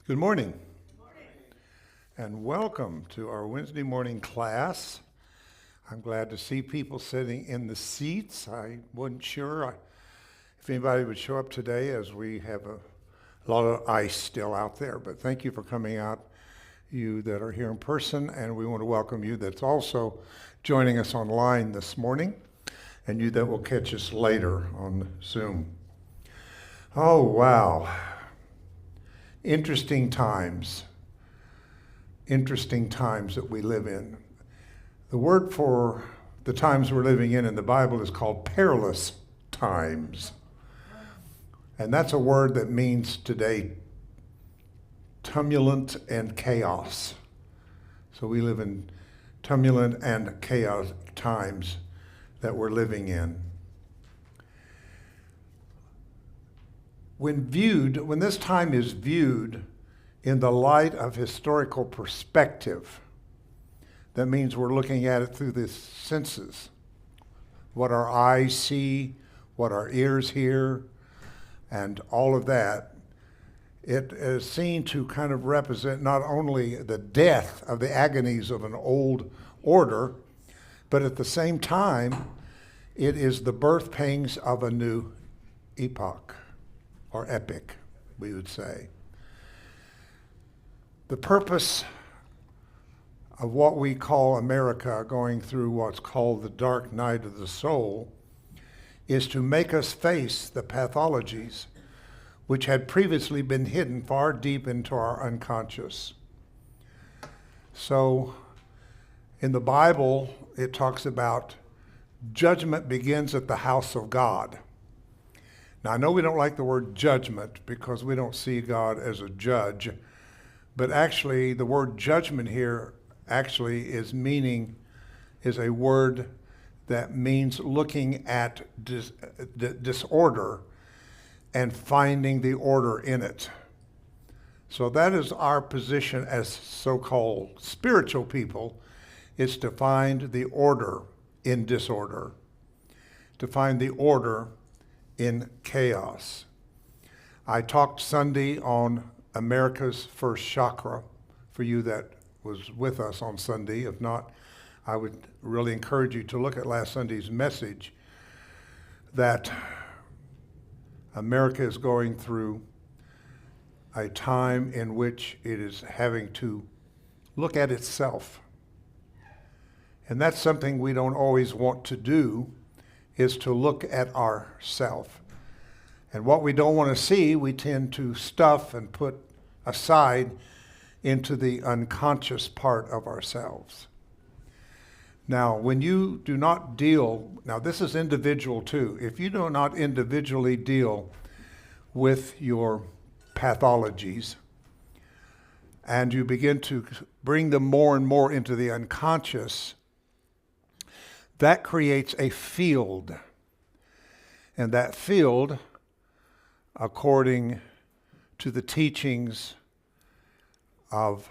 Good morning. And welcome to our Wednesday morning class. I'm glad to see people sitting in the seats. I wasn't sure if anybody would show up today, as we have a lot of ice still out there, but thank you for coming out, you that are here in person, and we want to welcome you that's also joining us online this morning, and you that will catch us later on Zoom. Oh, wow. Interesting times that we live in. The word for the times we're living in the Bible is called perilous times. And that's a word that means today tumult and chaos. So we live in tumult and chaos times that we're living in. When this time is viewed in the light of historical perspective, that means we're looking at it through the senses. What our eyes see, what our ears hear, and all of that. It is seen to kind of represent not only the death of the agonies of an old order, but at the same time, it is the birth pangs of a new epoch. Or epic, we would say. The purpose of what we call America going through what's called the dark night of the soul is to make us face the pathologies which had previously been hidden far deep into our unconscious. So in the Bible, it talks about judgment begins at the house of God. Now, I know we don't like the word judgment because we don't see God as a judge, but actually the word judgment here actually is a word that means looking at disorder and finding the order in it. So that is our position as so-called spiritual people, is to find the order in disorder, to find the order in chaos. I talked Sunday on America's first chakra, for you that was with us on Sunday. If not, I would really encourage you to look at last Sunday's message, that America is going through a time in which it is having to look at itself. And that's something we don't always want to do, is to look at ourself. And what we don't want to see, we tend to stuff and put aside into the unconscious part of ourselves. Now, when you do not deal, now this is individual too, if you do not individually deal with your pathologies and you begin to bring them more and more into the unconscious, that creates a field. And that field, according to the teachings of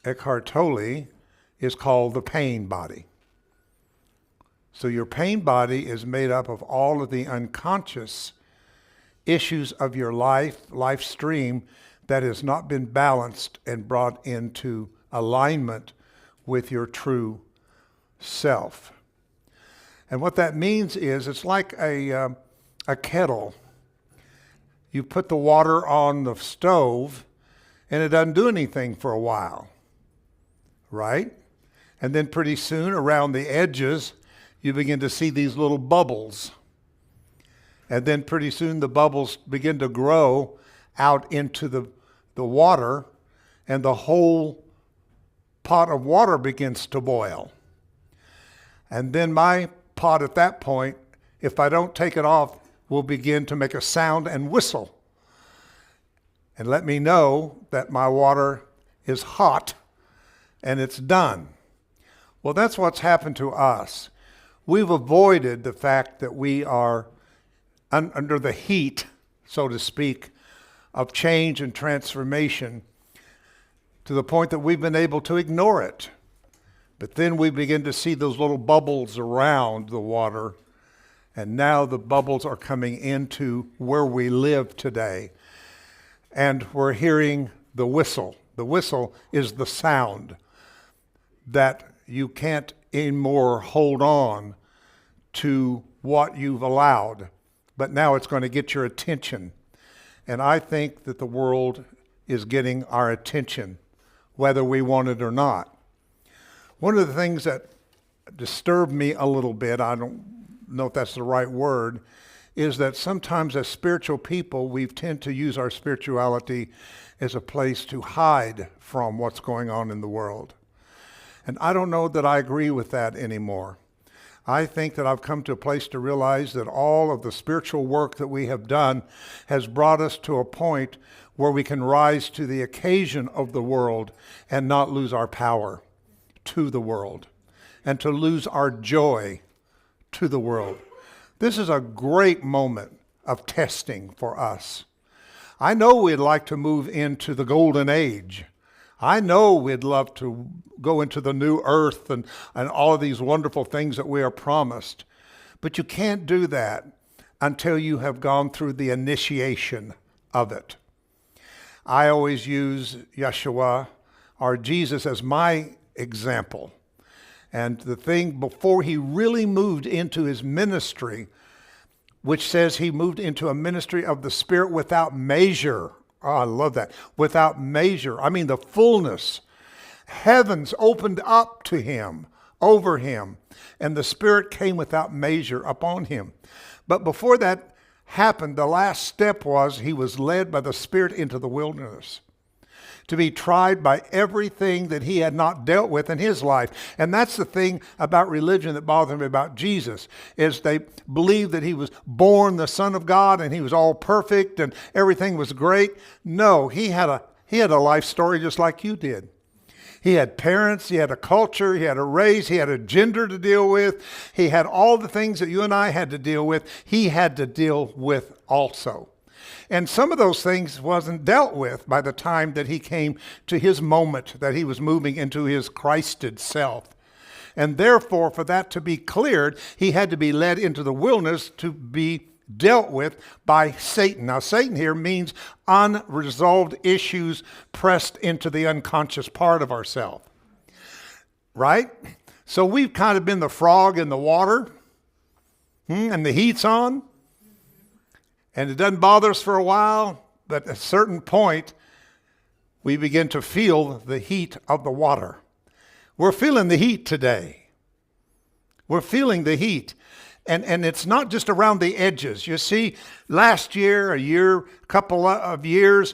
Edgar Cayce, is called the pain body. So your pain body is made up of all of the unconscious issues of your life stream that has not been balanced and brought into alignment with your true self. And what that means is it's like a kettle. You put the water on the stove and it doesn't do anything for a while, right? And then pretty soon around the edges, you begin to see these little bubbles. And then pretty soon the bubbles begin to grow out into the water, and the whole pot of water begins to boil. And then my pot at that point, if I don't take it off, will begin to make a sound and whistle and let me know that my water is hot and it's done. Well, that's what's happened to us. We've avoided the fact that we are under the heat, so to speak, of change and transformation, to the point that we've been able to ignore it. But then we begin to see those little bubbles around the water, and now the bubbles are coming into where we live today. And we're hearing the whistle. The whistle is the sound that you can't anymore hold on to what you've allowed, but now it's going to get your attention. And I think that the world is getting our attention, whether we want it or not. One of the things that disturbed me a little bit, I don't know if that's the right word, is that sometimes as spiritual people, we tend to use our spirituality as a place to hide from what's going on in the world. And I don't know that I agree with that anymore. I think that I've come to a place to realize that all of the spiritual work that we have done has brought us to a point where we can rise to the occasion of the world and not lose our power to the world and to lose our joy to the world. This is a great moment of testing for us. I know we'd like to move into the golden age. I know we'd love to go into the new earth and all of these wonderful things that we are promised. But you can't do that until you have gone through the initiation of it. I always use Yeshua or Jesus as my example. And the thing before he really moved into his ministry, which says he moved into a ministry of the Spirit without measure. Oh, I love that. Without measure. I mean the fullness. Heavens opened up to him, over him, and the Spirit came without measure upon him. But before that happened, the last step was he was led by the Spirit into the wilderness to be tried by everything that he had not dealt with in his life. And that's the thing about religion that bothered me about Jesus, is they believed that he was born the Son of God and he was all perfect and everything was great. No, he had a life story just like you did. He had parents, he had a culture, he had a race, he had a gender to deal with. He had all the things that you and I had to deal with, he had to deal with also. And some of those things wasn't dealt with by the time that he came to his moment that he was moving into his Christed self. And therefore, for that to be cleared, he had to be led into the wilderness to be dealt with by Satan. Now, Satan here means unresolved issues pressed into the unconscious part of ourselves. Right? So we've kind of been the frog in the water, and the heat's on. And it doesn't bother us for a while, but at a certain point, we begin to feel the heat of the water. We're feeling the heat today. We're feeling the heat. And it's not just around the edges. You see, last year, couple of years,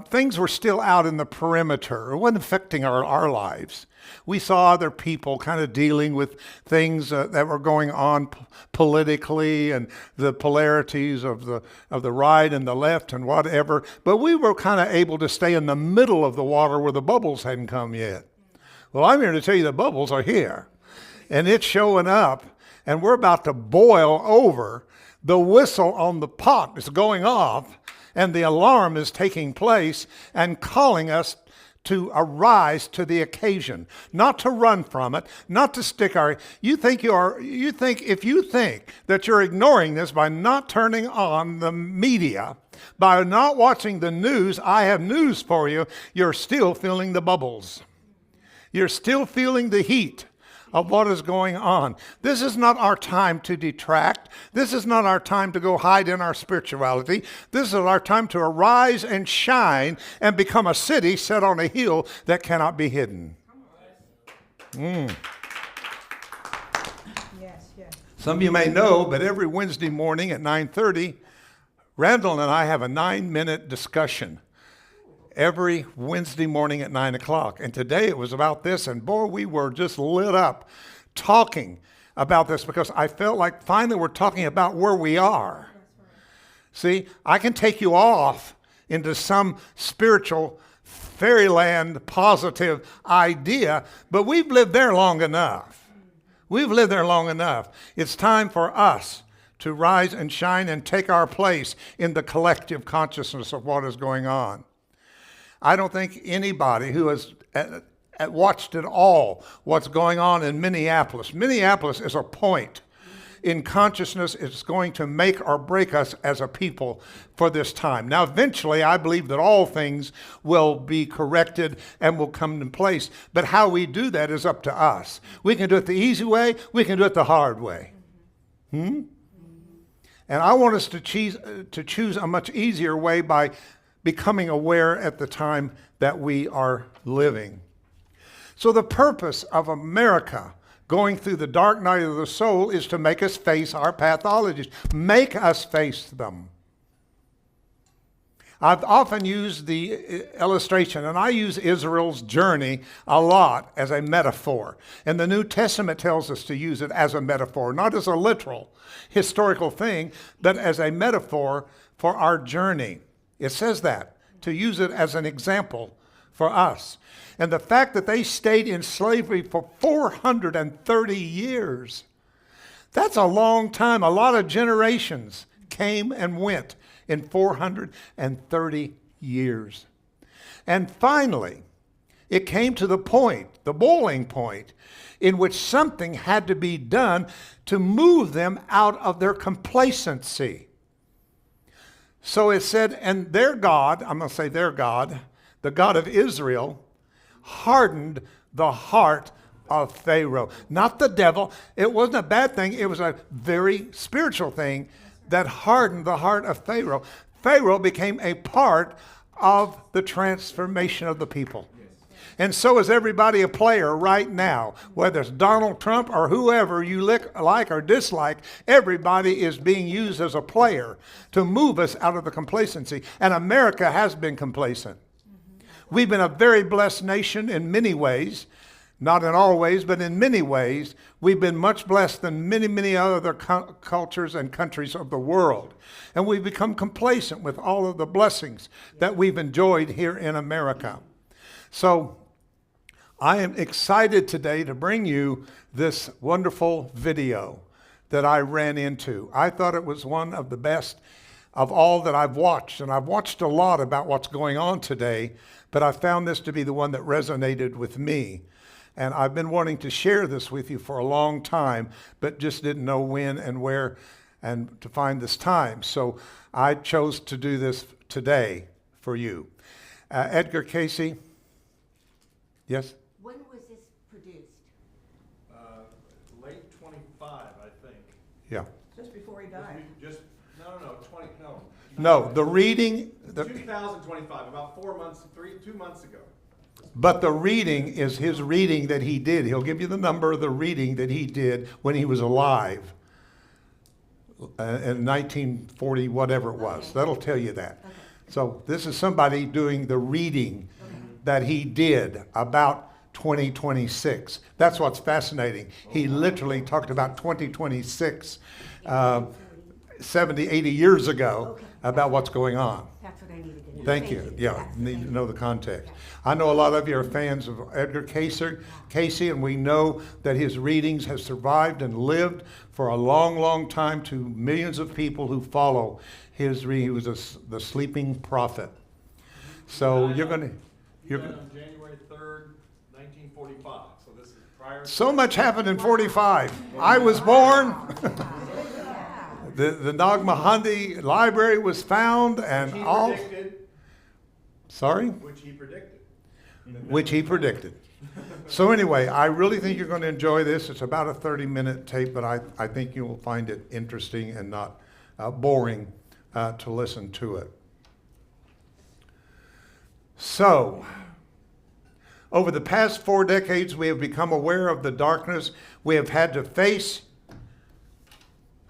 things were still out in the perimeter. It wasn't affecting our lives. We saw other people kind of dealing with things that were going on politically and the polarities of the right and the left and whatever. But we were kind of able to stay in the middle of the water where the bubbles hadn't come yet. Well, I'm here to tell you the bubbles are here. And it's showing up. And we're about to boil over. The whistle on the pot is going off. And the alarm is taking place and calling us to arise to the occasion, not to run from it, not to stick our. If you think that you're ignoring this by not turning on the media, by not watching the news, I have news for you. You're still feeling the bubbles. You're still feeling the heat of what is going on. This is not our time to detract. This is not our time to go hide in our spirituality. This is our time to arise and shine and become a city set on a hill that cannot be hidden. Yes. Some of you may know, but every Wednesday morning at 9:30, Randall and I have a 9-minute discussion. Every Wednesday morning at 9 o'clock. And today it was about this, and boy, we were just lit up talking about this because I felt like finally we're talking about where we are. See, I can take you off into some spiritual fairyland positive idea, but we've lived there long enough. We've lived there long enough. It's time for us to rise and shine and take our place in the collective consciousness of what is going on. I don't think anybody who has watched at all what's going on in Minneapolis. Minneapolis is a point. in consciousness is going to make or break us as a people for this time. Now, eventually, I believe that all things will be corrected and will come in place. But how we do that is up to us. We can do it the easy way. We can do it the hard way. And I want us to choose a much easier way by becoming aware at the time that we are living. So the purpose of America going through the dark night of the soul is to make us face our pathologies, make us face them. I've often used the illustration, and I use Israel's journey a lot as a metaphor. And the New Testament tells us to use it as a metaphor, not as a literal historical thing, but as a metaphor for our journey. It says that, to use it as an example for us. And the fact that they stayed in slavery for 430 years, that's a long time. A lot of generations came and went in 430 years. And finally, it came to the point, the boiling point, in which something had to be done to move them out of their complacency. So it said, and their God, I'm going to say their God, the God of Israel, hardened the heart of Pharaoh. Not the devil. It wasn't a bad thing. It was a very spiritual thing that hardened the heart of Pharaoh. Pharaoh became a part of the transformation of the people. And so is everybody a player right now. Whether it's Donald Trump or whoever you like or dislike, everybody is being used as a player to move us out of the complacency. And America has been complacent. We've been a very blessed nation in many ways. Not in all ways, but in many ways. We've been much blessed than many, many other cultures and countries of the world. And we've become complacent with all of the blessings that we've enjoyed here in America. So I am excited today to bring you this wonderful video that I ran into. I thought it was one of the best of all that I've watched. And I've watched a lot about what's going on today, but I found this to be the one that resonated with me. And I've been wanting to share this with you for a long time, but just didn't know when and where and to find this time. So I chose to do this today for you. Edgar Cayce. Yes? When was this produced? Late 25, I think. Yeah. Just before he died. No, the reading. 2025, about 2 months ago. But the reading is his reading that he did. He'll give you the number of the reading that he did when he was alive in 1940, whatever it was. That'll tell you that. Okay. So this is somebody doing the reading that he did about 2026. That's what's fascinating. He literally talked about 2026 70, 80 years ago about what's going on. That's what I needed to know. Thank you. Yeah, need to know the context. I know a lot of you are fans of Edgar Cayce, and we know that his readings have survived and lived for a long, long time to millions of people who follow his reading. He was the sleeping prophet. So you're going to... on January 3rd, 1945. So this is prior. So much happened in 45. I was born. The Dogma Hammadi library was found, and all. Sorry? Which he predicted. Which he predicted. So anyway, I really think you're going to enjoy this. It's about a 30-minute tape, but I think you will find it interesting and not boring to listen to it. So, over the past 4 decades, we have become aware of the darkness we have had to face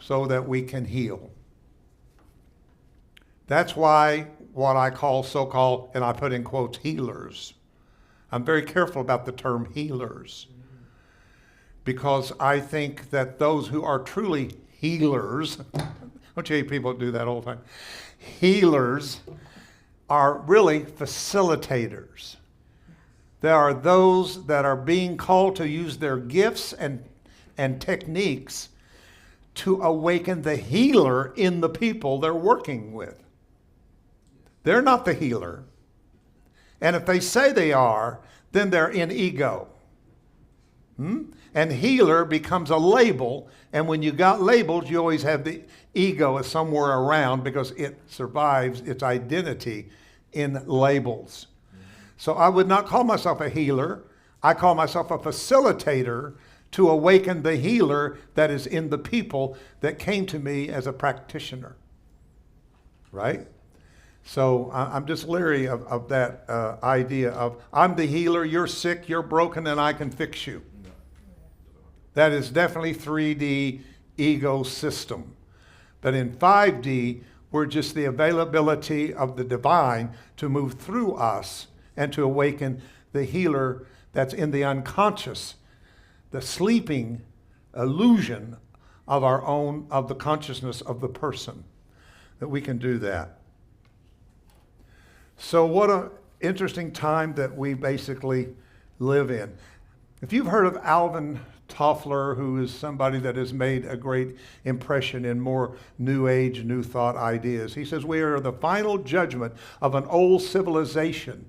so that we can heal. That's why what I call so-called, and I put in quotes, healers. I'm very careful about the term healers because I think that those who are truly healers, don't you hear people do that all the time? Healers are really facilitators. There are those that are being called to use their gifts and techniques to awaken the healer in the people they're working with. They're not the healer. And if they say they are, then they're in ego. And healer becomes a label. And when you got labels, you always have the ego somewhere around because it survives its identity in labels. So I would not call myself a healer. I call myself a facilitator to awaken the healer that is in the people that came to me as a practitioner. Right? So I'm just leery of that idea of I'm the healer, you're sick, you're broken, and I can fix you. That is definitely 3D ego system. But in 5D, we're just the availability of the divine to move through us and to awaken the healer that's in the unconscious, the sleeping illusion of our own, of the consciousness of the person, that we can do that. So what an interesting time that we basically live in. If you've heard of Alvin Toffler, who is somebody that has made a great impression in more New Age, New Thought ideas, he says, we are the final judgment of an old civilization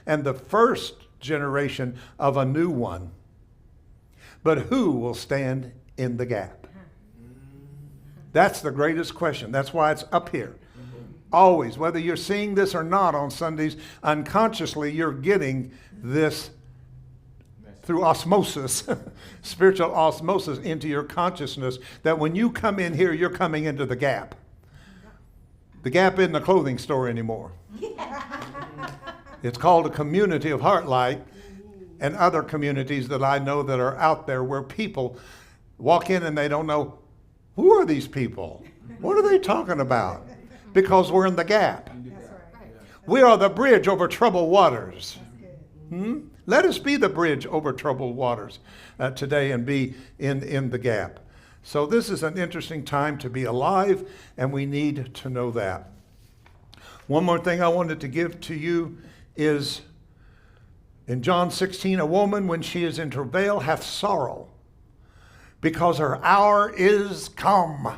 and the first generation of a new one. But who will stand in the gap? That's the greatest question. That's why it's up here. Always, whether you're seeing this or not on Sundays, unconsciously you're getting this through osmosis, spiritual osmosis into your consciousness, that when you come in here, you're coming into the gap. The gap isn't a clothing store anymore. It's called a community of HeartLight and other communities that I know that are out there where people walk in and they don't know, who are these people? What are they talking about? Because we're in the gap. That's right. We are the bridge over troubled waters. Let us be the bridge over troubled waters today and be in the gap. So this is an interesting time to be alive, and we need to know that. One more thing I wanted to give to you is in John 16, a woman, when she is in travail, hath sorrow, because her hour is come.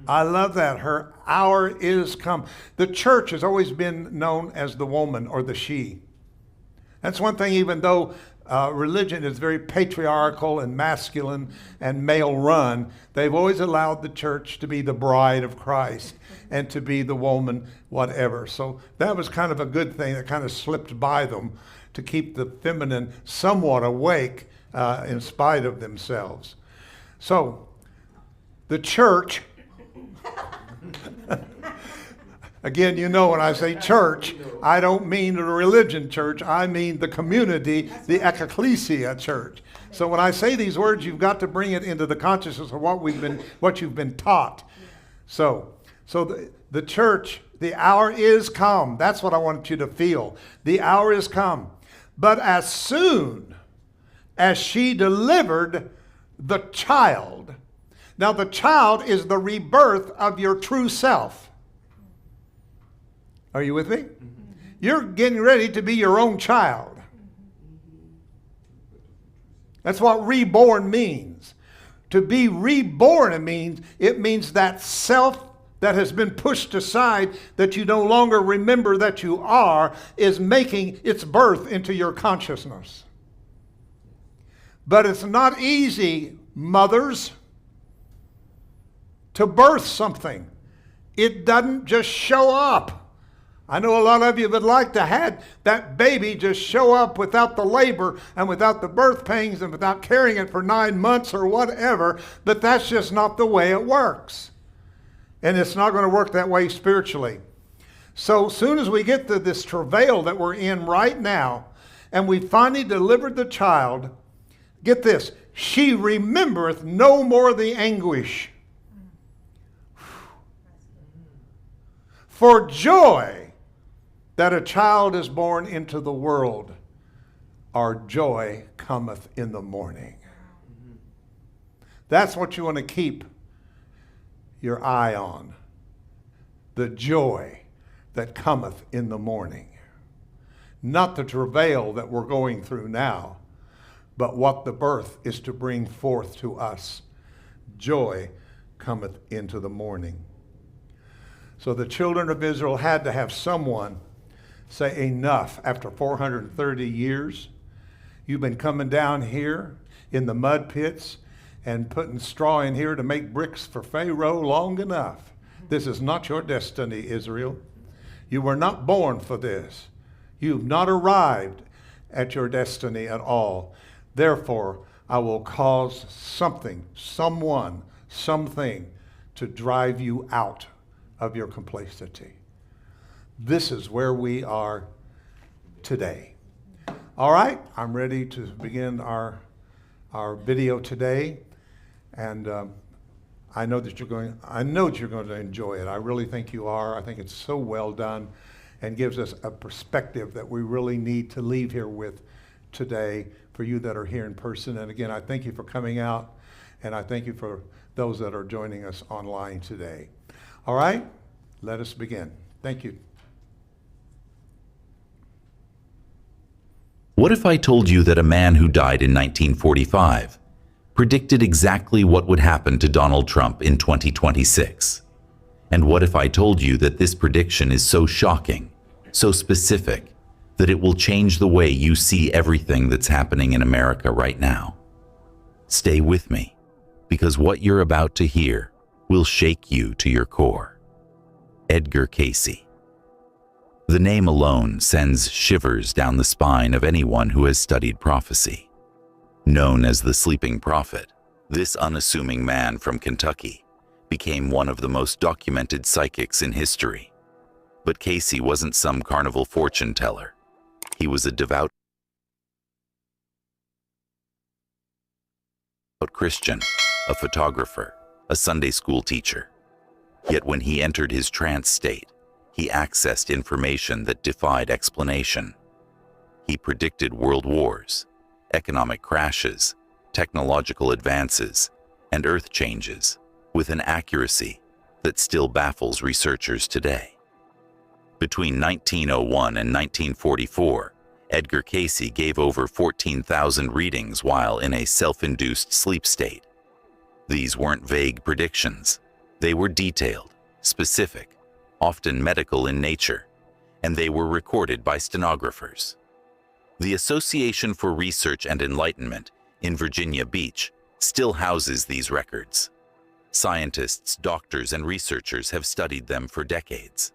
I love that. Her hour is come. The church has always been known as the woman or the she. That's one thing, even though religion is very patriarchal and masculine and male run, they've always allowed the church to be the bride of Christ and to be the woman, whatever. So that was kind of a good thing that kind of slipped by them to keep the feminine somewhat awake in spite of themselves. So the church, again, you know, when I say church, I don't mean the religion church. I mean the community, the ecclesia church. So when I say these words, you've got to bring it into the consciousness of what you've been taught. So the church, the hour is come. That's what I want you to feel. The hour is come. But as soon as she delivered the child, now the child is the rebirth of your true self. Are you with me? You're getting ready to be your own child. That's what reborn means. To be reborn, it means that self that has been pushed aside, that you no longer remember that you are, is making its birth into your consciousness. But it's not easy, mothers, to birth something. It doesn't just show up. I know a lot of you would like to have that baby just show up without the labor and without the birth pains and without carrying it for 9 months or whatever, but that's just not the way it works. And it's not going to work that way spiritually. So soon as we get to this travail that we're in right now, and we finally delivered the child, get this, she remembereth no more the anguish. For joy that a child is born into the world, our joy cometh in the morning. That's what you want to keep your eye on. The joy that cometh in the morning. Not the travail that we're going through now, but what the birth is to bring forth to us. Joy cometh into the morning. So the children of Israel had to have someone say enough after 430 years. You've been coming down here. in the mud pits and putting straw in here to make bricks for Pharaoh long enough. This is not your destiny, Israel. You were not born for this. You've not arrived at your destiny at all. Therefore, I will cause something, someone, something to drive you out of your complacency. This is where we are today. All right, I'm ready to begin our video today, and I know that you're going to enjoy it. I really think you are. I think it's so well done and gives us a perspective that we really need to leave here with today for you that are here in person. And again, I thank you for coming out, and I thank you for those that are joining us online today. All right, let us begin. Thank you. What if I told you that a man who died in 1945 predicted exactly what would happen to Donald Trump in 2026? And what if I told you that this prediction is so shocking, so specific, that it will change the way you see everything that's happening in America right now? Stay with me, because what you're about to hear will shake you to your core. Edgar Cayce. The name alone sends shivers down the spine of anyone who has studied prophecy. Known as the Sleeping Prophet, this unassuming man from Kentucky became one of the most documented psychics in history. But Cayce wasn't some carnival fortune teller. He was a devout Christian, a photographer, a Sunday school teacher. Yet when he entered his trance state, he accessed information that defied explanation. He predicted world wars, economic crashes, technological advances, and earth changes with an accuracy that still baffles researchers today. Between 1901 and 1944, Edgar Cayce gave over 14,000 readings while in a self-induced sleep state. These weren't vague predictions. They were detailed, specific, often medical in nature, and they were recorded by stenographers. The Association for Research and Enlightenment in Virginia Beach still houses these records. Scientists, doctors, and researchers have studied them for decades.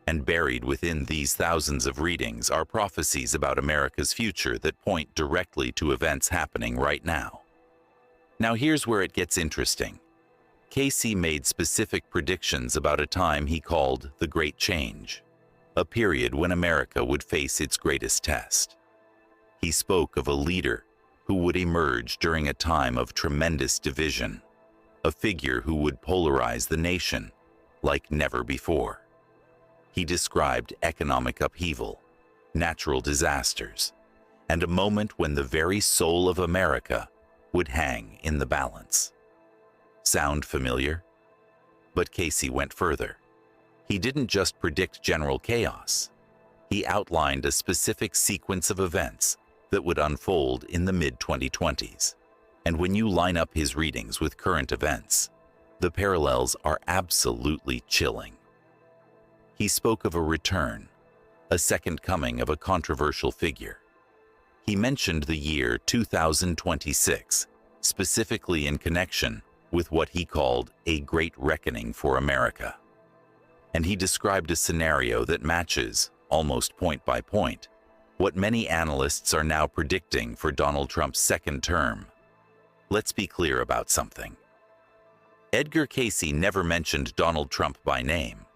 And buried within these thousands of readings are prophecies about America's future that point directly to events happening right now. Now here's where it gets interesting. Cayce made specific predictions about a time he called the Great Change, a period when America would face its greatest test. He spoke of a leader who would emerge during a time of tremendous division, a figure who would polarize the nation like never before. He described economic upheaval, natural disasters, and a moment when the very soul of America would hang in the balance. Sound familiar? But Cayce went further. He didn't just predict general chaos. He outlined a specific sequence of events that would unfold in the mid-2020s. And when you line up his readings with current events, the parallels are absolutely chilling. He spoke of a return, a second coming of a controversial figure. He mentioned the year 2026, specifically in connection with what he called a great reckoning for America. And he described a scenario that matches, almost point by point, what many analysts are now predicting for Donald Trump's second term. Let's be clear about something. Edgar Cayce never mentioned Donald Trump by name.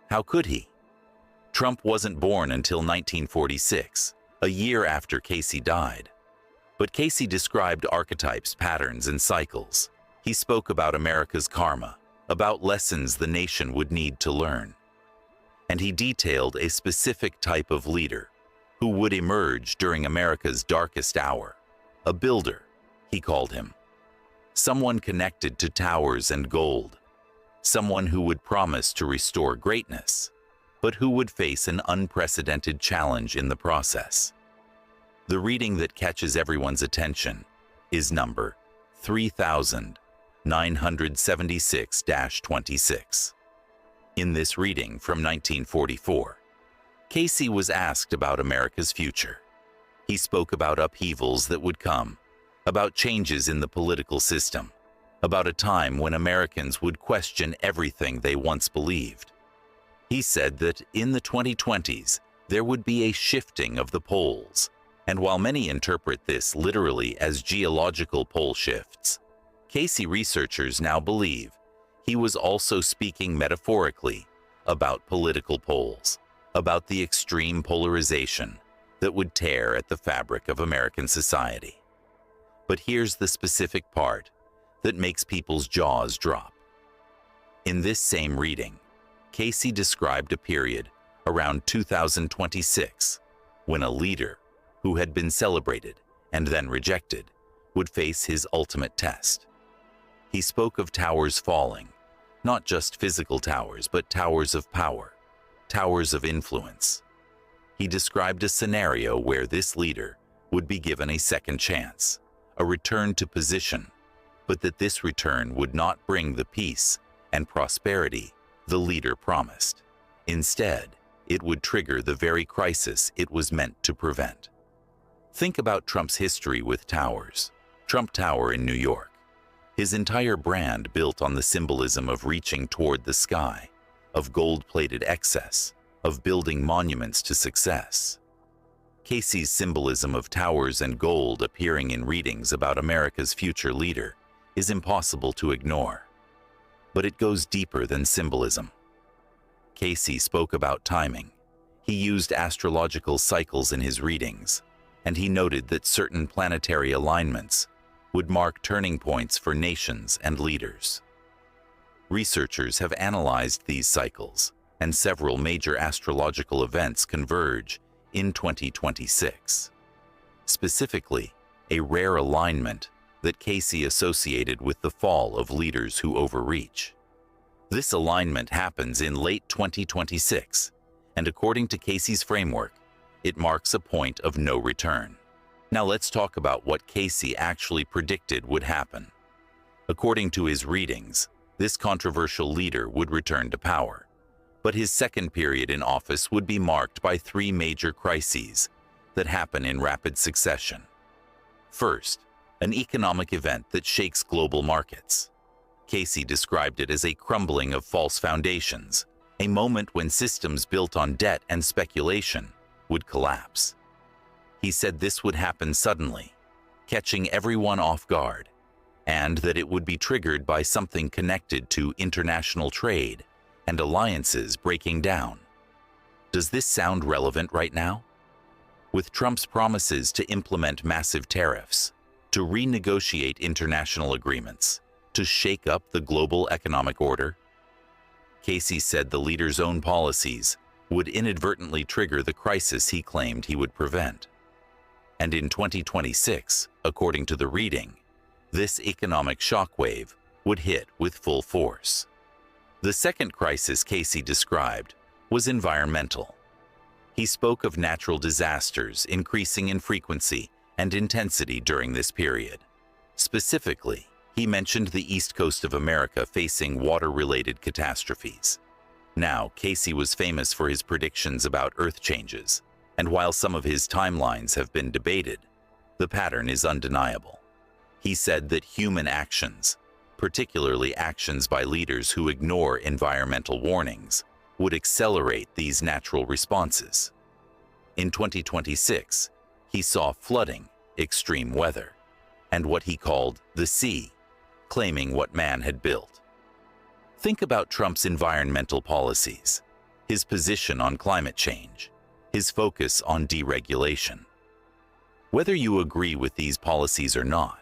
How could he? Trump wasn't born until 1946, a year after Cayce died. But Cayce described archetypes, patterns, and cycles. He spoke about America's karma, about lessons the nation would need to learn. And he detailed a specific type of leader who would emerge during America's darkest hour. A builder, he called him. Someone connected to towers and gold. Someone who would promise to restore greatness, but who would face an unprecedented challenge in the process. The reading that catches everyone's attention is number 3976-26. In this reading from 1944, Cayce was asked about America's future. He spoke about upheavals that would come, about changes in the political system, about a time when Americans would question everything they once believed. He said that in the 2020s, there would be a shifting of the poles, and while many interpret this literally as geological pole shifts, Cayce researchers now believe he was also speaking metaphorically about political poles, about the extreme polarization that would tear at the fabric of American society. But here's the specific part that makes people's jaws drop. In this same reading, Cayce described a period around 2026 when a leader who had been celebrated and then rejected would face his ultimate test. He spoke of towers falling, not just physical towers, but towers of power, towers of influence. He described a scenario where this leader would be given a second chance, a return to position, but that this return would not bring the peace and prosperity the leader promised. Instead, it would trigger the very crisis it was meant to prevent. Think about Trump's history with towers. Trump Tower in New York. His entire brand built on the symbolism of reaching toward the sky, of gold-plated excess, of building monuments to success. Cayce's symbolism of towers and gold appearing in readings about America's future leader is impossible to ignore. But it goes deeper than symbolism. Cayce spoke about timing. He used astrological cycles in his readings, and he noted that certain planetary alignments would mark turning points for nations and leaders. Researchers have analyzed these cycles, and several major astrological events converge in 2026. Specifically, a rare alignment that Cayce associated with the fall of leaders who overreach. This alignment happens in late 2026, and according to Cayce's framework, it marks a point of no return. Now let's talk about what Cayce actually predicted would happen. According to his readings, this controversial leader would return to power, but his second period in office would be marked by three major crises that happen in rapid succession. First, an economic event that shakes global markets. Cayce described it as a crumbling of false foundations, a moment when systems built on debt and speculation would collapse. He said this would happen suddenly, catching everyone off guard, and that it would be triggered by something connected to international trade and alliances breaking down. Does this sound relevant right now? With Trump's promises to implement massive tariffs, to renegotiate international agreements, to shake up the global economic order? Cayce said the leader's own policies would inadvertently trigger the crisis he claimed he would prevent. And in 2026, according to the reading, this economic shockwave would hit with full force. The second crisis Cayce described was environmental. He spoke of natural disasters increasing in frequency and intensity during this period. Specifically, he mentioned the East Coast of America facing water-related catastrophes. Now, Cayce was famous for his predictions about Earth changes, and while some of his timelines have been debated, the pattern is undeniable. He said that human actions, particularly actions by leaders who ignore environmental warnings, would accelerate these natural responses. In 2026, he saw flooding, extreme weather, and what he called the sea, claiming what man had built. Think about Trump's environmental policies, his position on climate change, his focus on deregulation. Whether you agree with these policies or not,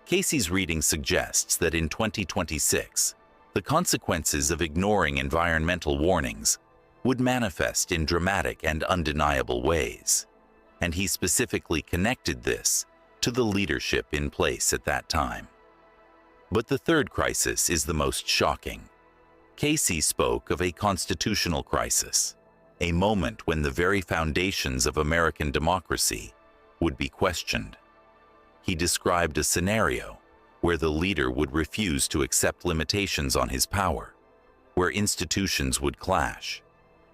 Cayce's reading suggests that in 2026, the consequences of ignoring environmental warnings would manifest in dramatic and undeniable ways, and he specifically connected this to the leadership in place at that time. But the third crisis is the most shocking. Cayce spoke of a constitutional crisis, a moment when the very foundations of American democracy would be questioned. He described a scenario where the leader would refuse to accept limitations on his power, where institutions would clash,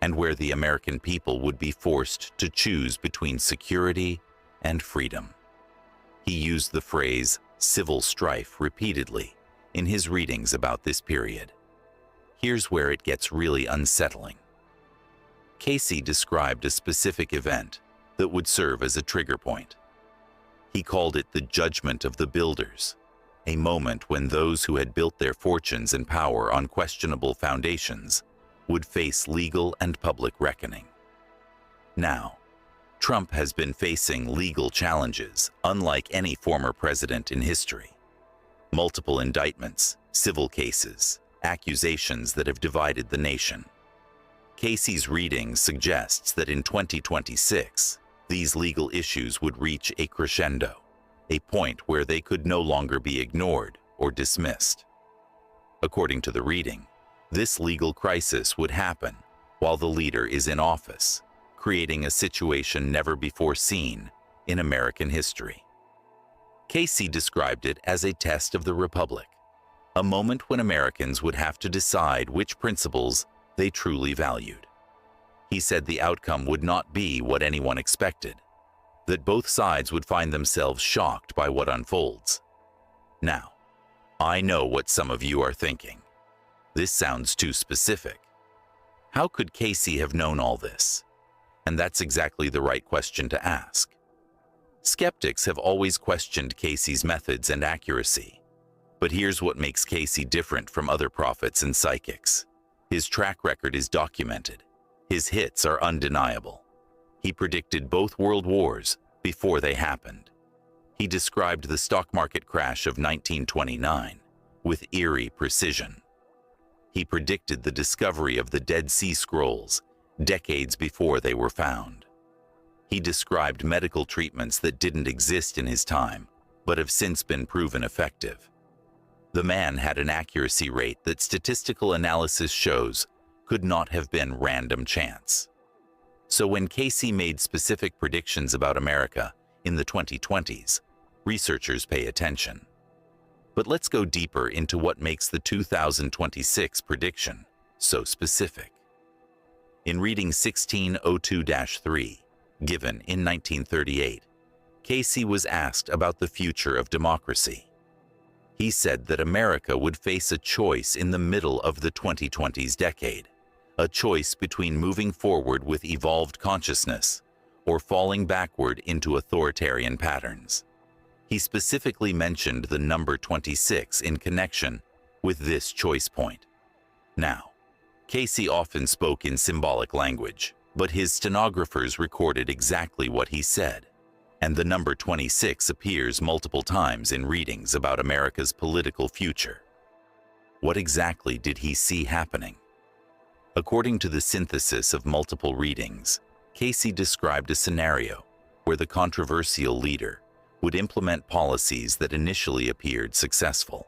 and where the American people would be forced to choose between security and freedom. He used the phrase civil strife repeatedly in his readings about this period. Here's where it gets really unsettling. Cayce described a specific event that would serve as a trigger point. He called it the judgment of the builders, a moment when those who had built their fortunes and power on questionable foundations would face legal and public reckoning. Now, Trump has been facing legal challenges unlike any former president in history. Multiple indictments, civil cases, accusations that have divided the nation. Cayce's reading suggests that in 2026, these legal issues would reach a crescendo, a point where they could no longer be ignored or dismissed. According to the reading, this legal crisis would happen while the leader is in office, creating a situation never before seen in American history. Cayce described it as a test of the Republic, a moment when Americans would have to decide which principles they truly valued. He said the outcome would not be what anyone expected, that both sides would find themselves shocked by what unfolds. Now, I know what some of you are thinking. This sounds too specific. How could Cayce have known all this? And that's exactly the right question to ask. Skeptics have always questioned Cayce's methods and accuracy. But here's what makes Cayce different from other prophets and psychics. His track record is documented. His hits are undeniable. He predicted both world wars before they happened. He described the stock market crash of 1929 with eerie precision. He predicted the discovery of the Dead Sea Scrolls decades before they were found. He described medical treatments that didn't exist in his time, but have since been proven effective. The man had an accuracy rate that statistical analysis shows could not have been random chance. So when Cayce made specific predictions about America in the 2020s, researchers pay attention. But let's go deeper into what makes the 2026 prediction so specific. In reading 1602-3, given in 1938, Cayce was asked about the future of democracy. He said that America would face a choice in the middle of the 2020s decade, a choice between moving forward with evolved consciousness or falling backward into authoritarian patterns. He specifically mentioned the number 26 in connection with this choice point. Now, Cayce often spoke in symbolic language, but his stenographers recorded exactly what he said. And the number 26 appears multiple times in readings about America's political future. What exactly did he see happening? According to the synthesis of multiple readings, Cayce described a scenario where the controversial leader would implement policies that initially appeared successful.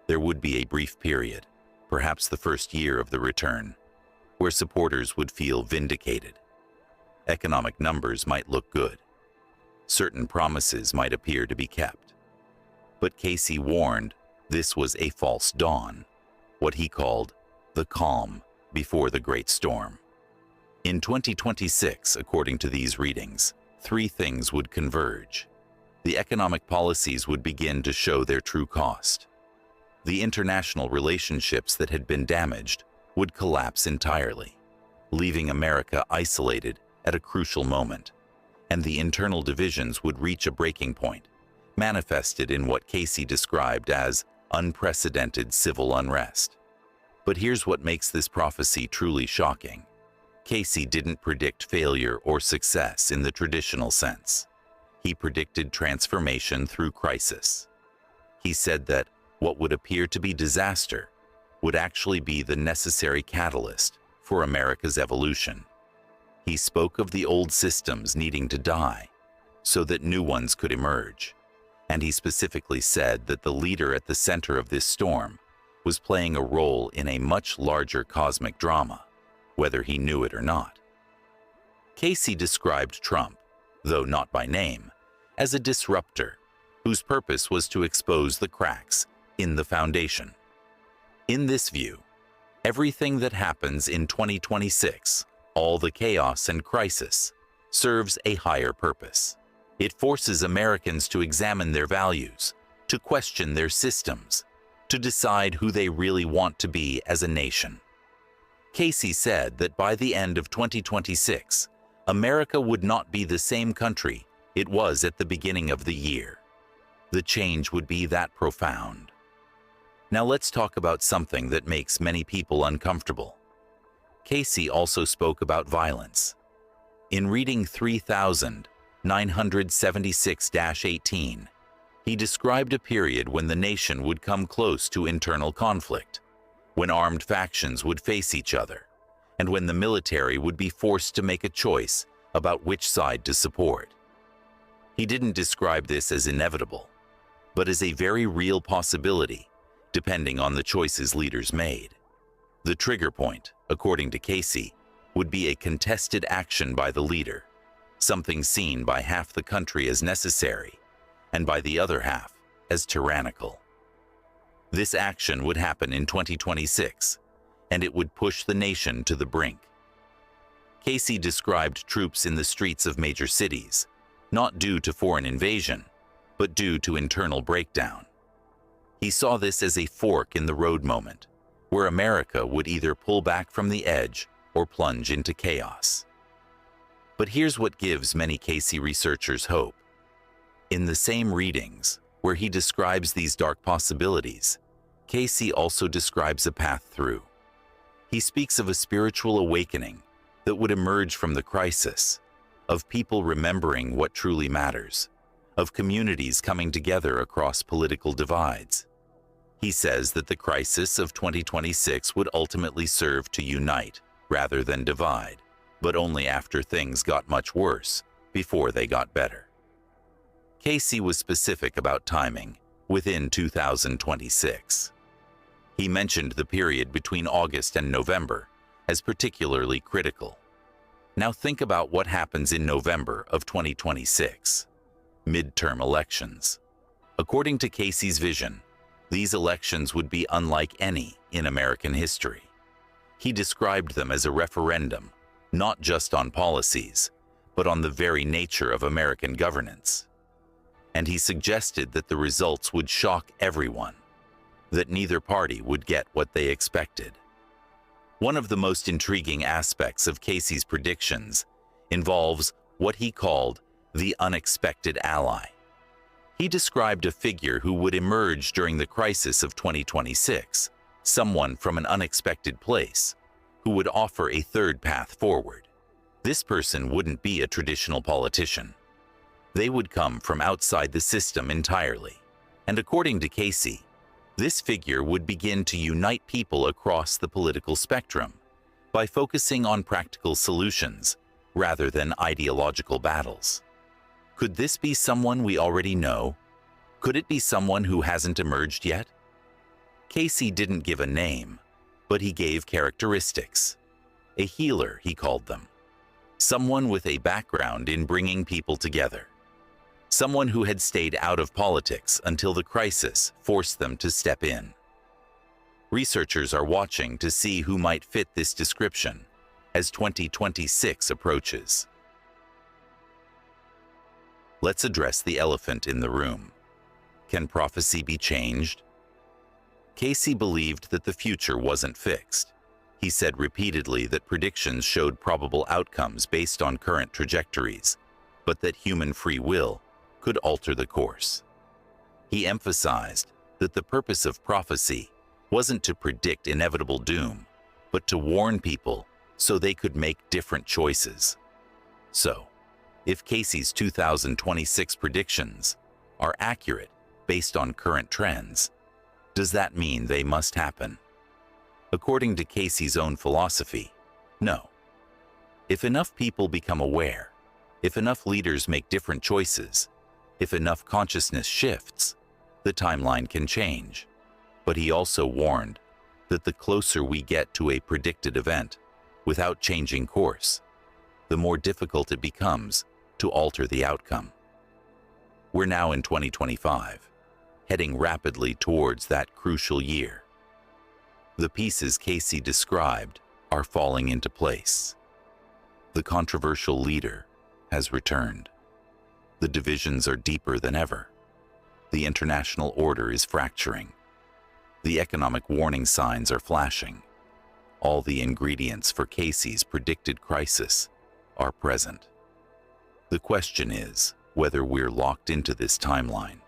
There would be a brief period, perhaps the first year of the return, where supporters would feel vindicated. Economic numbers might look good. Certain promises might appear to be kept. But Cayce warned this was a false dawn, what he called the calm before the great storm. In 2026, according to these readings, three things would converge. The economic policies would begin to show their true cost. The international relationships that had been damaged would collapse entirely, leaving America isolated at a crucial moment. And the internal divisions would reach a breaking point, manifested in what Cayce described as unprecedented civil unrest. But here's what makes this prophecy truly shocking. Cayce didn't predict failure or success in the traditional sense. He predicted transformation through crisis. He said that what would appear to be disaster would actually be the necessary catalyst for America's evolution. He spoke of the old systems needing to die so that new ones could emerge. And he specifically said that the leader at the center of this storm was playing a role in a much larger cosmic drama, whether he knew it or not. Cayce described Trump, though not by name, as a disruptor whose purpose was to expose the cracks in the foundation. In this view, everything that happens in 2026, all the chaos and crisis, serves a higher purpose. It forces Americans to examine their values, to question their systems, to decide who they really want to be as a nation. Cayce said that by the end of 2026, America would not be the same country it was at the beginning of the year. The change would be that profound. Now let's talk about something that makes many people uncomfortable. Cayce also spoke about violence. In reading 3976-18, he described a period when the nation would come close to internal conflict, when armed factions would face each other, and when the military would be forced to make a choice about which side to support. He didn't describe this as inevitable, but as a very real possibility, depending on the choices leaders made. The trigger point, according to Cayce, would be a contested action by the leader, something seen by half the country as necessary, and by the other half as tyrannical. This action would happen in 2026, and it would push the nation to the brink. Cayce described troops in the streets of major cities, not due to foreign invasion, but due to internal breakdown. He saw this as a fork in the road moment, where America would either pull back from the edge or plunge into chaos. But here's what gives many Cayce researchers hope. In the same readings, where he describes these dark possibilities, Cayce also describes a path through. He speaks of a spiritual awakening that would emerge from the crisis, of people remembering what truly matters, of communities coming together across political divides. He says that the crisis of 2026 would ultimately serve to unite rather than divide, but only after things got much worse, before they got better. Cayce was specific about timing, within 2026. He mentioned the period between August and November as particularly critical. Now think about what happens in November of 2026. Midterm elections. According to Cayce's vision, these elections would be unlike any in American history. He described them as a referendum, not just on policies, but on the very nature of American governance. And he suggested that the results would shock everyone, that neither party would get what they expected. One of the most intriguing aspects of Cayce's predictions involves what he called the unexpected ally. He described a figure who would emerge during the crisis of 2026, someone from an unexpected place, who would offer a third path forward. This person wouldn't be a traditional politician. They would come from outside the system entirely. And according to Cayce, this figure would begin to unite people across the political spectrum by focusing on practical solutions rather than ideological battles. Could this be someone we already know? Could it be someone who hasn't emerged yet? Cayce didn't give a name, but he gave characteristics. A healer, he called them. Someone with a background in bringing people together. Someone who had stayed out of politics until the crisis forced them to step in. Researchers are watching to see who might fit this description as 2026 approaches. Let's address the elephant in the room. Can prophecy be changed? Cayce believed that the future wasn't fixed. He said repeatedly that predictions showed probable outcomes based on current trajectories, but that human free will could alter the course. He emphasized that the purpose of prophecy wasn't to predict inevitable doom, but to warn people so they could make different choices. So, if Cayce's 2026 predictions are accurate based on current trends, does that mean they must happen? According to Cayce's own philosophy, no. If enough people become aware, if enough leaders make different choices, if enough consciousness shifts, the timeline can change. But he also warned that the closer we get to a predicted event without changing course, the more difficult it becomes to alter the outcome. We're now in 2025, heading rapidly towards that crucial year. The pieces Cayce described are falling into place. The controversial leader has returned. The divisions are deeper than ever. The international order is fracturing. The economic warning signs are flashing. All the ingredients for Cayce's predicted crisis are present. The question is whether we're locked into this timeline,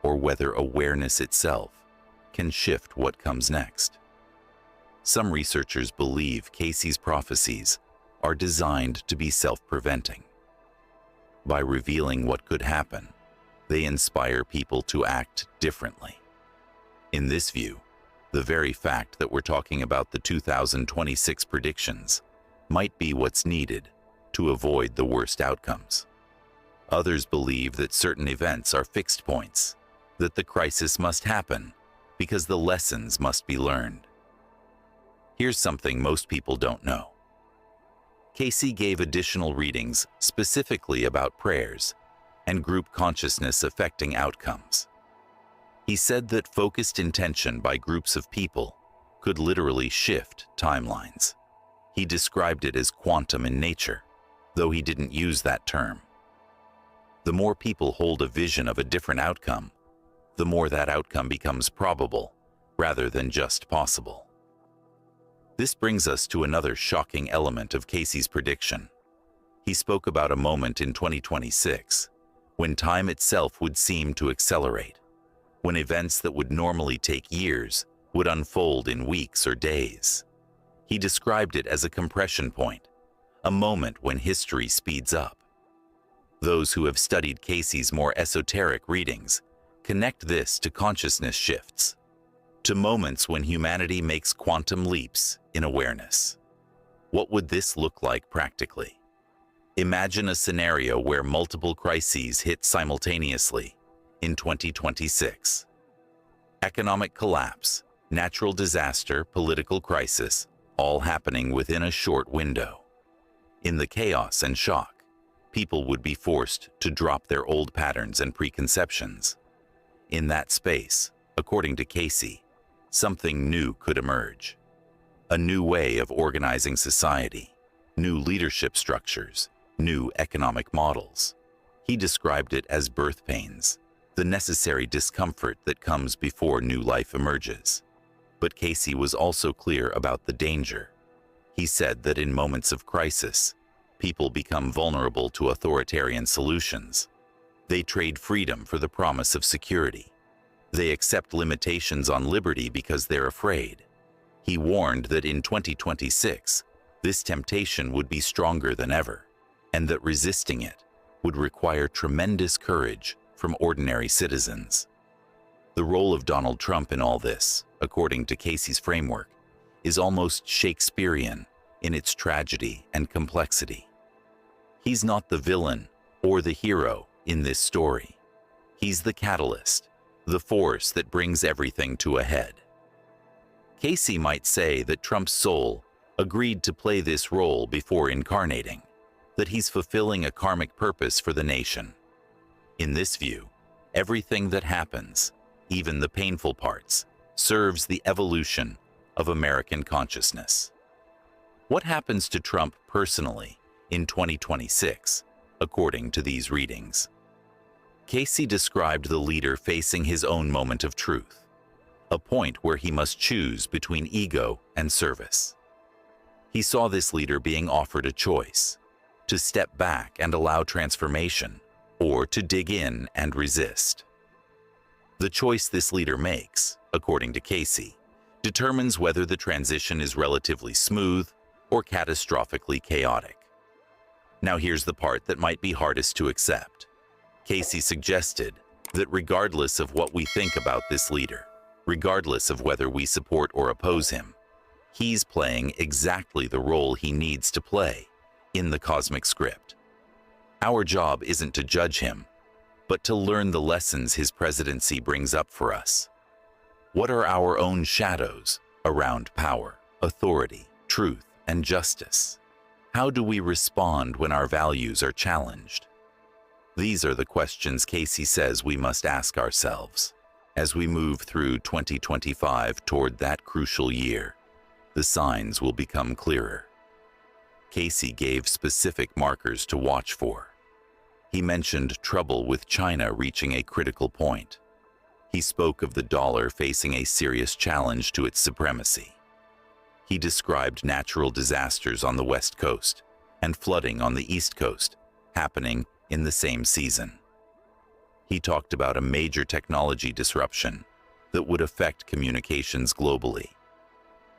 or whether awareness itself can shift what comes next. Some researchers believe Cayce's prophecies are designed to be self-preventing. By revealing what could happen, they inspire people to act differently. In this view, the very fact that we're talking about the 2026 predictions might be what's needed to avoid the worst outcomes. Others believe that certain events are fixed points, that the crisis must happen because the lessons must be learned. Here's something most people don't know. Cayce gave additional readings specifically about prayers and group consciousness affecting outcomes. He said that focused intention by groups of people could literally shift timelines. He described it as quantum in nature, though he didn't use that term. The more people hold a vision of a different outcome, the more that outcome becomes probable rather than just possible. This brings us to another shocking element of Cayce's prediction. He spoke about a moment in 2026 when time itself would seem to accelerate, when events that would normally take years would unfold in weeks or days. He described it as a compression point, a moment when history speeds up. Those who have studied Cayce's more esoteric readings connect this to consciousness shifts, to moments when humanity makes quantum leaps in awareness. What would this look like practically? Imagine a scenario where multiple crises hit simultaneously in 2026. Economic collapse, natural disaster, political crisis, all happening within a short window. In the chaos and shock, people would be forced to drop their old patterns and preconceptions. In that space, according to Cayce, something new could emerge. A new way of organizing society, new leadership structures, new economic models. He described it as birth pains, the necessary discomfort that comes before new life emerges. But Cayce was also clear about the danger. He said that in moments of crisis, people become vulnerable to authoritarian solutions. They trade freedom for the promise of security. They accept limitations on liberty because they're afraid. He warned that in 2026, this temptation would be stronger than ever, and that resisting it would require tremendous courage from ordinary citizens. The role of Donald Trump in all this, according to Cayce's framework, is almost Shakespearean in its tragedy and complexity. He's not the villain or the hero in this story. He's the catalyst, the force that brings everything to a head. Cayce might say that Trump's soul agreed to play this role before incarnating, that he's fulfilling a karmic purpose for the nation. In this view, everything that happens, even the painful parts, serves the evolution of American consciousness. What happens to Trump personally in 2026, according to these readings? Cayce described the leader facing his own moment of truth, a point where he must choose between ego and service. He saw this leader being offered a choice, to step back and allow transformation, or to dig in and resist. The choice this leader makes, according to Cayce, determines whether the transition is relatively smooth or catastrophically chaotic. Now here's the part that might be hardest to accept. Cayce suggested that regardless of what we think about this leader, regardless of whether we support or oppose him, he's playing exactly the role he needs to play in the cosmic script. Our job isn't to judge him, but to learn the lessons his presidency brings up for us. What are our own shadows around power, authority, truth, and justice? How do we respond when our values are challenged? These are the questions Cayce says we must ask ourselves. As we move through 2025 toward that crucial year, the signs will become clearer. Cayce gave specific markers to watch for. He mentioned trouble with China reaching a critical point. He spoke of the dollar facing a serious challenge to its supremacy. He described natural disasters on the West Coast and flooding on the East Coast happening in the same season. He talked about a major technology disruption that would affect communications globally.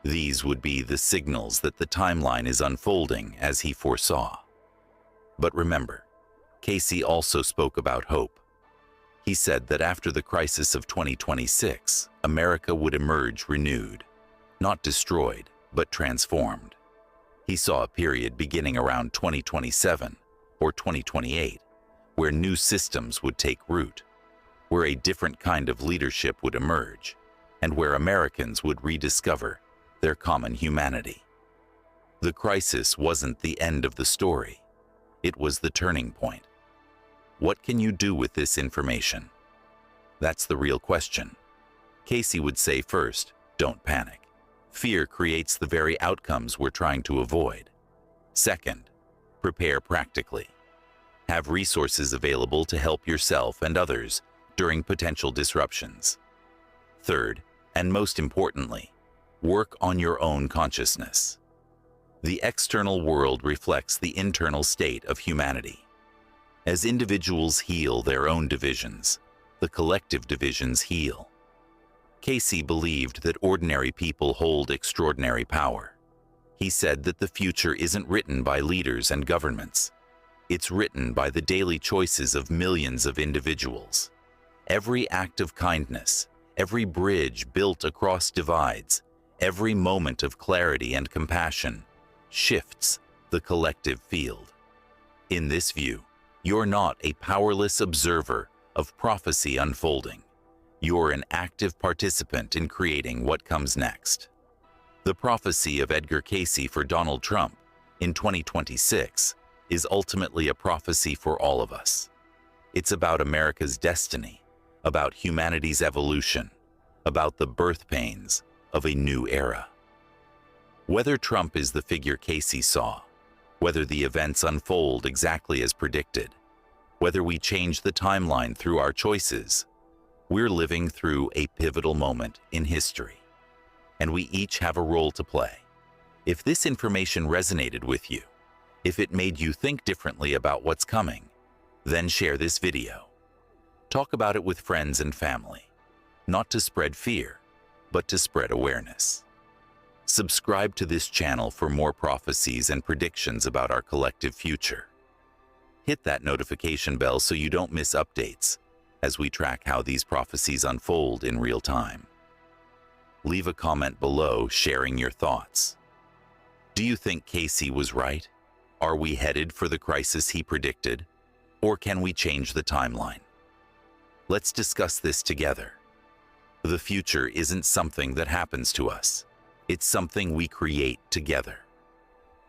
These would be the signals that the timeline is unfolding as he foresaw. But remember, Cayce also spoke about hope. He said that after the crisis of 2026, America would emerge renewed, not destroyed, but transformed. He saw a period beginning around 2027 or 2028, where new systems would take root, where a different kind of leadership would emerge, and where Americans would rediscover their common humanity. The crisis wasn't the end of the story. It was the turning point. What can you do with this information? That's the real question. Cayce would say first, don't panic. Fear creates the very outcomes we're trying to avoid. Second, prepare practically. Have resources available to help yourself and others during potential disruptions. Third, and most importantly, work on your own consciousness. The external world reflects the internal state of humanity. As individuals heal their own divisions, the collective divisions heal. Cayce believed that ordinary people hold extraordinary power. He said that the future isn't written by leaders and governments. It's written by the daily choices of millions of individuals. Every act of kindness, every bridge built across divides, every moment of clarity and compassion shifts the collective field. In this view, you're not a powerless observer of prophecy unfolding. You're an active participant in creating what comes next. The prophecy of Edgar Cayce for Donald Trump in 2026 is ultimately a prophecy for all of us. It's about America's destiny, about humanity's evolution, about the birth pains of a new era. Whether Trump is the figure Cayce saw, whether the events unfold exactly as predicted, whether we change the timeline through our choices, we're living through a pivotal moment in history, and we each have a role to play. If this information resonated with you, if it made you think differently about what's coming, then share this video. Talk about it with friends and family, not to spread fear, but to spread awareness. Subscribe to this channel for more prophecies and predictions about our collective future. Hit that notification bell so you don't miss updates as we track how these prophecies unfold in real time. Leave a comment below sharing your thoughts. Do you think Cayce was right? Are we headed for the crisis he predicted? Or can we change the timeline? Let's discuss this together. The future isn't something that happens to us. It's something we create together.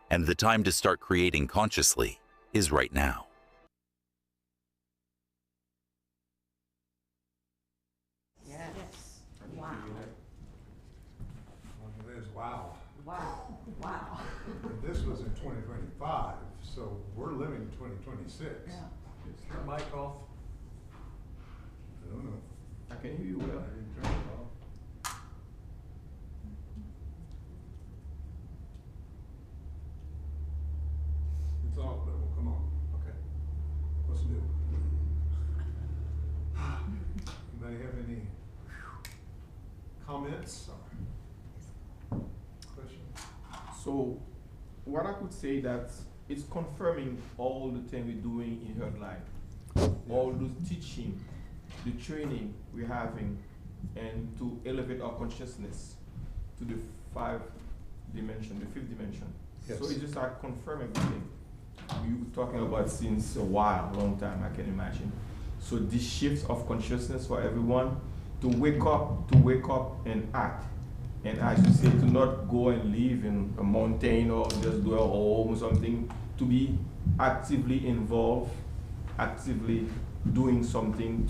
And the time to start creating consciously is right now. Yes. Wow. It is wow. Wow. Wow. And this was in 2025, so we're living 2026. Yeah. Is your mic off? I don't know. I can hear you I well. didn't turn it off. It's off, but well, come on. Okay. What's new? Anybody have any comments or questions? So, what I could say that it's confirming all the thing we're doing in HeartLight, all those teaching, the training we're having, and to elevate our consciousness to the fifth dimension. Yes. So it's just like confirm everything we were talking about since a while, long time, I can imagine. So this shift of consciousness for everyone to wake up and act. And as you say, to not go and live in a mountain or just do a home or something, to be actively involved, actively doing something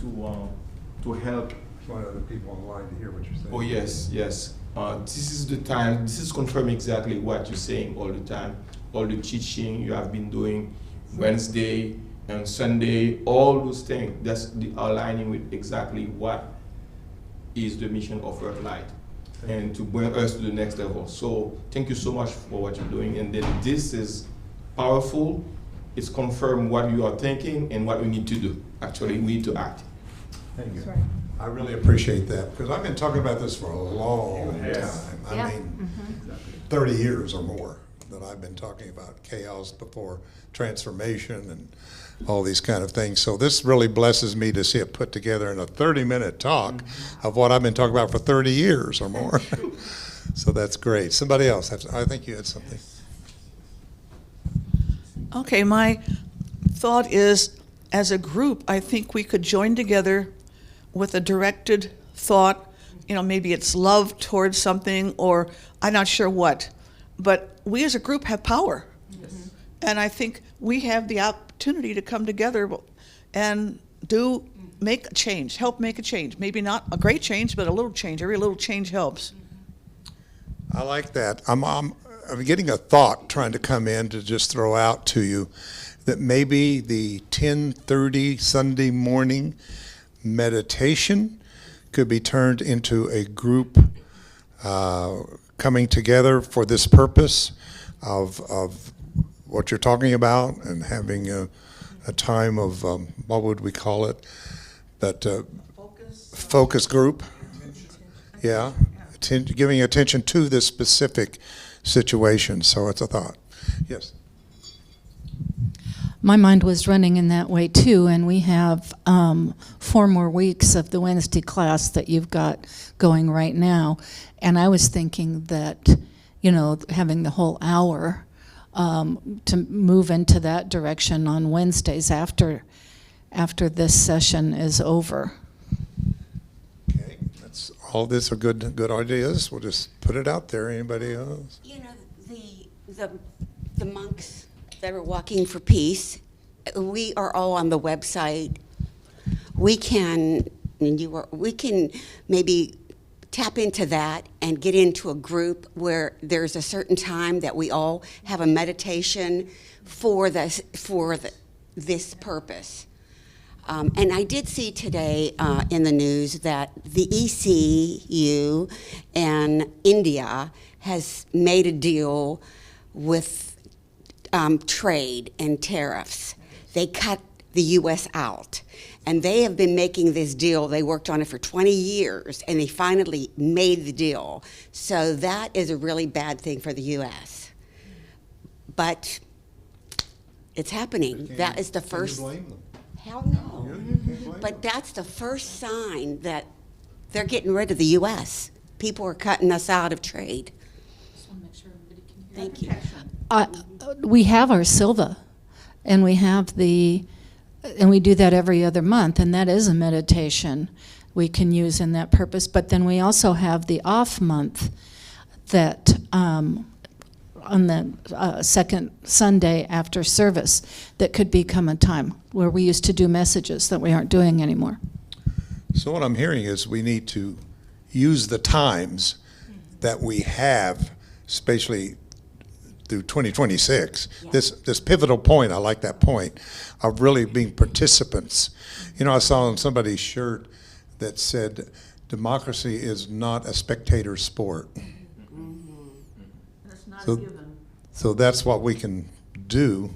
to help. Want other people online to hear what you're saying. Oh yes, yes. This is the time, this is confirming exactly what you're saying all the time. All the teaching you have been doing Wednesday and Sunday, all those things, that's aligning with exactly what is the mission of HeartLight and to bring us to the next level. So thank you so much for what you're doing. And then this is powerful. It's confirmed what you are thinking and what we need to do. Actually, we need to act. Thank you. That's right. I really appreciate that, because I've been talking about this for a long Yes. time. Yeah. I mean, 30 years or more that I've been talking about chaos before transformation and all these kind of things. So this really blesses me to see it put together in a 30-minute talk of what I've been talking about for 30 years or more. So that's great. Somebody else, I think you had something. Okay, my thought is, as a group, I think we could join together with a directed thought. You know, maybe it's love towards something, or I'm not sure what. But we as a group have power. And I think we have the opportunity to come together and make a change, help make a change. Maybe not a great change, but a little change. Every little change helps. I like that. I'm getting a thought trying to come in to just throw out to you that maybe the 10:30 Sunday morning meditation could be turned into a group coming together for this purpose of what you're talking about, and having a time of, what would we call it? But focus group. Yeah, giving attention to this specific situation. So it's a thought. Yes. My mind was running in that way too, and we have 4 more weeks of the Wednesday class that you've got going right now. And I was thinking that, you know, having the whole hour to move into that direction on Wednesdays after this session is over. Okay. That's all. These are good ideas. We'll just put it out there. Anybody else? You know, the monks that are walking for peace, we are all on the website. We can maybe tap into that and get into a group where there's a certain time that we all have a meditation for this purpose. And I did see today in the news that the ECU and India has made a deal with trade and tariffs. They cut the U.S. out. And they have been making this deal. They worked on it for 20 years, and they finally made the deal. So that is a really bad thing for the U.S. But it's happening. That is the first. Can you blame them? Hell no. You can't blame them. But that's the first sign that they're getting rid of the U.S. People are cutting us out of trade. Thank you. We have our Silva, and we have and we do that every other month, and that is a meditation we can use in that purpose. But then we also have the off month that on the second Sunday after service that could become a time where we used to do messages that we aren't doing anymore. So what I'm hearing is we need to use the times that we have, especially through 2026. Yeah. This pivotal point, I like that point, of really being participants. You know, I saw on somebody's shirt that said, democracy is not a spectator sport. That's not So- a given. So that's what we can do.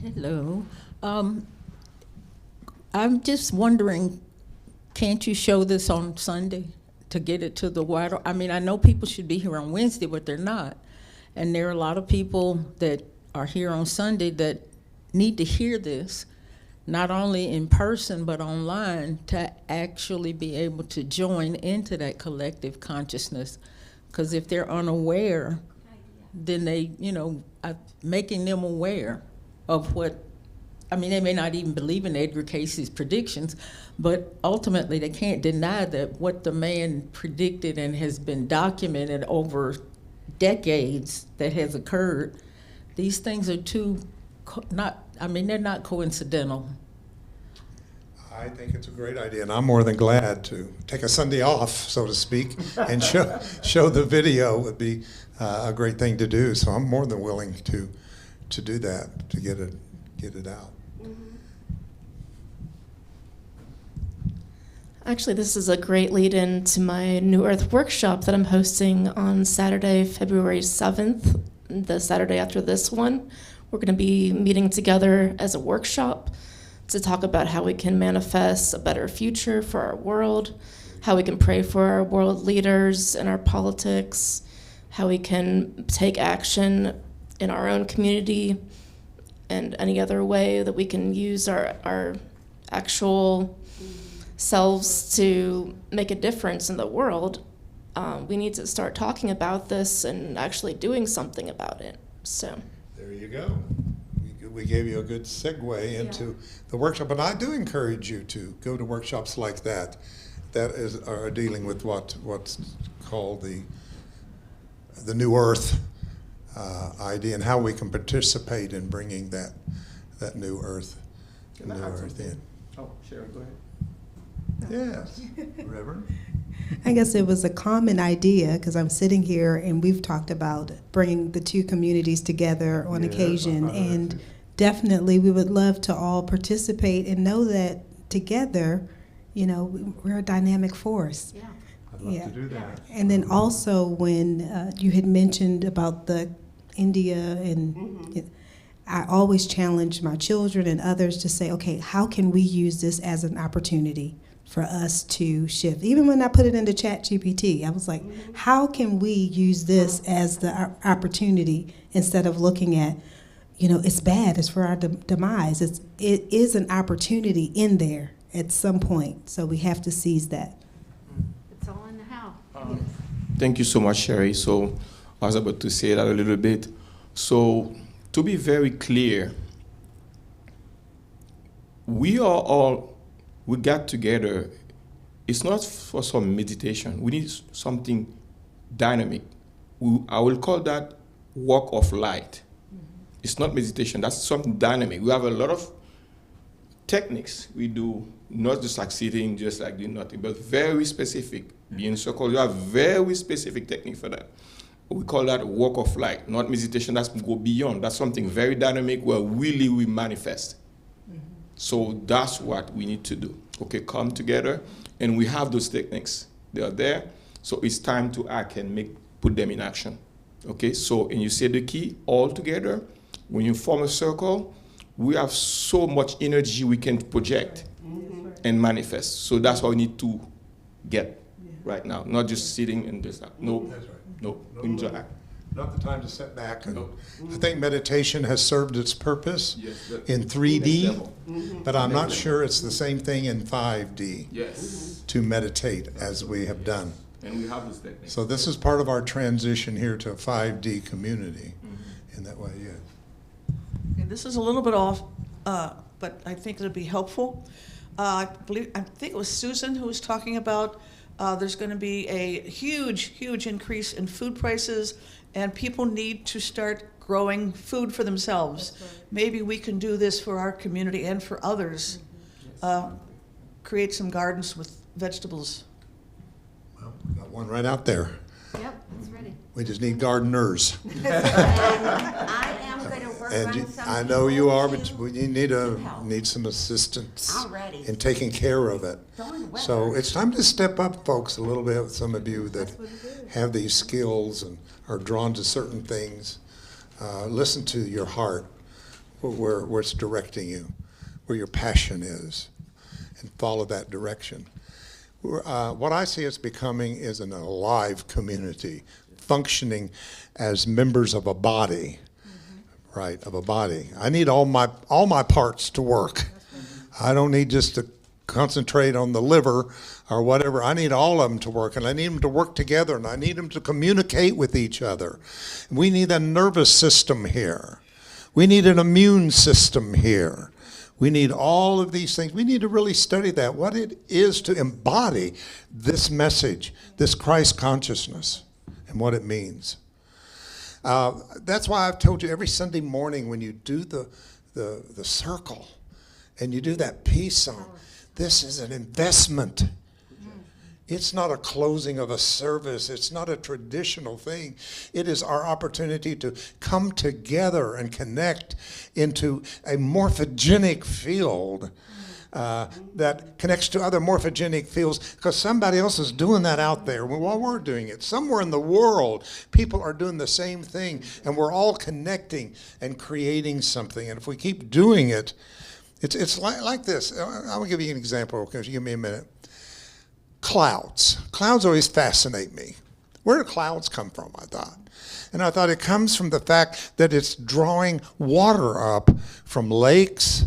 Hello. I'm just wondering, can't you show this on Sunday to get it to the wider? I mean, I know people should be here on Wednesday, but they're not. And there are a lot of people that are here on Sunday that need to hear this, not only in person, but online, to actually be able to join into that collective consciousness. Because if they're unaware, then they, making them aware of what, I mean, they may not even believe in Edgar Cayce's predictions, but ultimately they can't deny that what the man predicted and has been documented over decades that has occurred, these things are they're not coincidental. I think it's a great idea, and I'm more than glad to take a Sunday off, so to speak, and show the video would be a great thing to do. So I'm more than willing to do that, to get it out. Actually, this is a great lead-in to my New Earth workshop that I'm hosting on Saturday, February 7th, the Saturday after this one. We're going to be meeting together as a workshop to talk about how we can manifest a better future for our world, how we can pray for our world leaders and our politics, how we can take action in our own community, and any other way that we can use our actual selves to make a difference in the world. We need to start talking about this and actually doing something about it. So There you go. We gave you a good segue into the workshop, and I do encourage you to go to workshops like that are dealing with what's called the New Earth idea, and how we can participate in bringing that New Earth Can I add something? in. Oh, Sharon, go ahead. Yes, Reverend. I guess it was a common idea because I'm sitting here and we've talked about bringing the two communities together on occasion, and definitely we would love to all participate and know that together, you know, we're a dynamic force. Yeah. I'd love to do that. And then also when you had mentioned about the India and I always challenge my children and others to say, okay, how can we use this as an opportunity for us to shift? Even when I put it into ChatGPT, I was like, how can we use this as the opportunity instead of looking at, you know, it's bad, it's for our demise. It is an opportunity in there at some point, so we have to seize that. It's all in the how. Thank you so much, Sherry. So I was about to say that a little bit. So to be very clear, we got together. It's not for some meditation. We need something dynamic. I will call that walk of light. It's not meditation. That's something dynamic. We have a lot of techniques we do, not just like sitting, just like doing nothing, but very specific. Being so-called, you have very specific technique for that. We call that walk of light, not meditation. That's go beyond. That's something very dynamic where really we manifest. So that's what we need to do. Okay, come together, and we have those techniques. They are there. So it's time to act and put them in action. Okay, so, and you say the key, all together, when you form a circle, we have so much energy we can project and manifest. So that's what we need to get right now, not just sitting and just like, no, That's right. no, No, we need to no. act. Not the time to sit back. And No. I think meditation has served its purpose Yes, that- in next 3D, level. but I'm not Next sure it's the same thing in 5D Yes, to meditate as we have done. and we have those techniques. So this is part of our transition here to a 5D community in that way, yes. And this is a little bit off, but I think it'll be helpful. I think it was Susan who was talking about there's going to be a huge increase in food prices, and people need to start growing food for themselves. Maybe we can do this for our community and for others. Create some gardens with vegetables. Well, we got one right out there. Yep, it's ready. We just need gardeners. And I am going to work And on some. I know you are, but people we to help. need some assistance I'm ready. in taking care of it. Darn weather. So it's time to step up, folks, a little bit. Some of you that have these skills and are drawn to certain things. Listen to your heart, where it's directing you, where your passion is, and follow that direction. What I see us becoming is an alive community, functioning as members of a body, right, of a body. I need all my parts to work. I don't need just to concentrate on the liver or whatever. I need all of them to work, and I need them to work together, and I need them to communicate with each other. We need a nervous system here. We need an immune system here. We need all of these things. We need to really study that, what it is to embody this message, this Christ consciousness, and what it means. That's why I've told you every Sunday morning when you do the circle and you do that peace song, this is an investment. It's not a closing of a service. It's not a traditional thing. It is our opportunity to come together and connect into a morphogenic field that connects to other morphogenic fields, because somebody else is doing that out there while we're doing it. Somewhere in the world, people are doing the same thing, and we're all connecting and creating something. And if we keep doing it, it's like this. I will give you an example, because you give me a minute. Clouds. Clouds always fascinate me. Where do clouds come from, I thought? And I thought it comes from the fact that it's drawing water up from lakes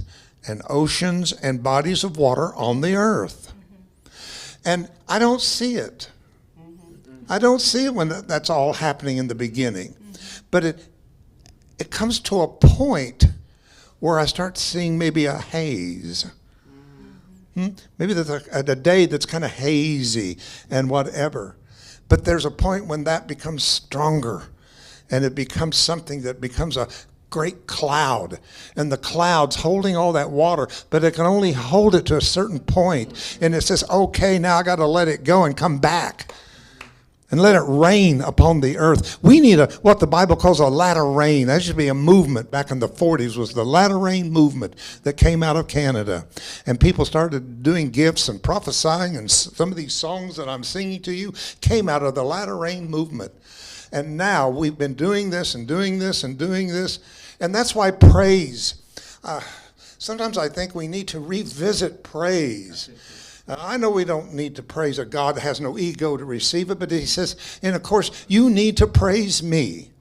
and oceans and bodies of water on the earth. And I don't see it. I don't see it when that's all happening in the beginning. But it comes to a point where I start seeing maybe a haze. Maybe there's a day that's kind of hazy and whatever. But there's a point when that becomes stronger, and it becomes something that becomes a great cloud. And the cloud's holding all that water, but it can only hold it to a certain point. And it says, okay, now I got to let it go and come back and let it rain upon the earth. We need what the Bible calls a latter rain. That should be a movement back in the 40s, was the latter rain movement that came out of Canada. And people started doing gifts and prophesying, and some of these songs that I'm singing to you came out of the latter rain movement. And now we've been doing this and doing this and doing this. And that's why praise, sometimes I think we need to revisit praise. I know we don't need to praise a God that has no ego to receive it, but he says, and of course, you need to praise me.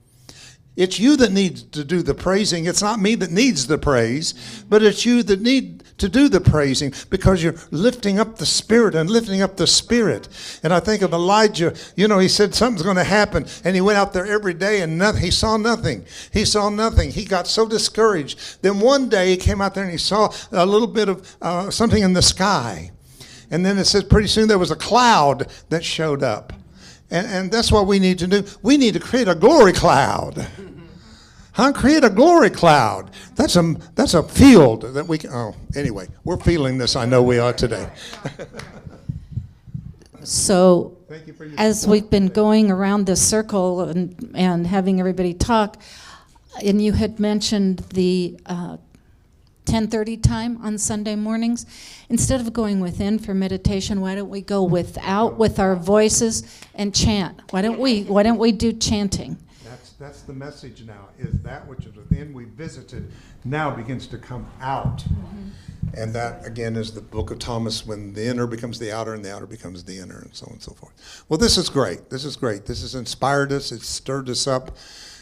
It's you that needs to do the praising. It's not me that needs the praise, but it's you that need to do the praising, because you're lifting up the Spirit and lifting up the Spirit. And I think of Elijah, he said something's going to happen, and he went out there every day and he saw nothing. He saw nothing. He got so discouraged. Then one day he came out there and he saw a little bit of something in the sky. And then it says pretty soon there was a cloud that showed up. And that's what we need to do. We need to create a glory cloud. Create a glory cloud. That's a field that we can. Anyway, we're feeling this. I know we are today. So as we've been going around this circle and having everybody talk, and you had mentioned the 10:30 time on Sunday mornings. Instead of going within for meditation, why don't we go without with our voices and chant? Why don't we do chanting? That's the message now, is that which is within we visited now begins to come out. And that, again, is the book of Thomas, when the inner becomes the outer and the outer becomes the inner, and so on and so forth. Well, this is great. This is great. This has inspired us. It's stirred us up,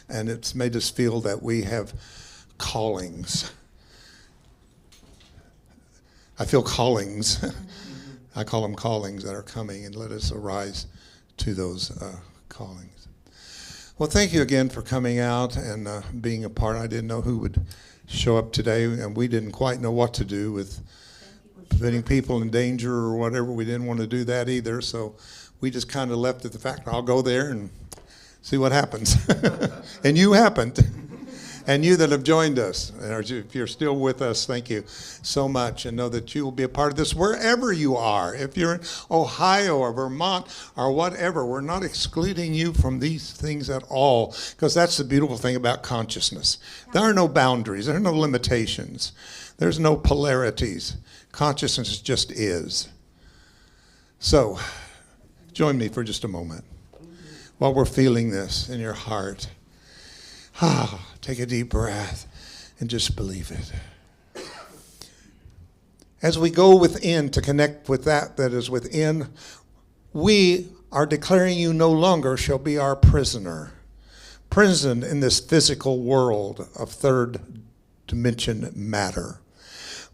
and it's made us feel that we have callings. I feel callings. I call them callings that are coming, and let us arise to those callings. Well, thank you again for coming out and being a part. I didn't know who would show up today, and we didn't quite know what to do with putting people in danger or whatever. We didn't want to do that either, so we just kind of left it the fact, I'll go there and see what happens. And you happened. And you that have joined us, or if you're still with us, thank you so much. And know that you will be a part of this wherever you are. If you're in Ohio or Vermont or whatever, we're not excluding you from these things at all, because that's the beautiful thing about consciousness. There are no boundaries. There are no limitations. There's no polarities. Consciousness just is. So join me for just a moment while we're feeling this in your heart. Take a deep breath and just believe it. As we go within to connect with that is within, we are declaring you no longer shall be our prisoner. Prisoned in this physical world of third dimension matter.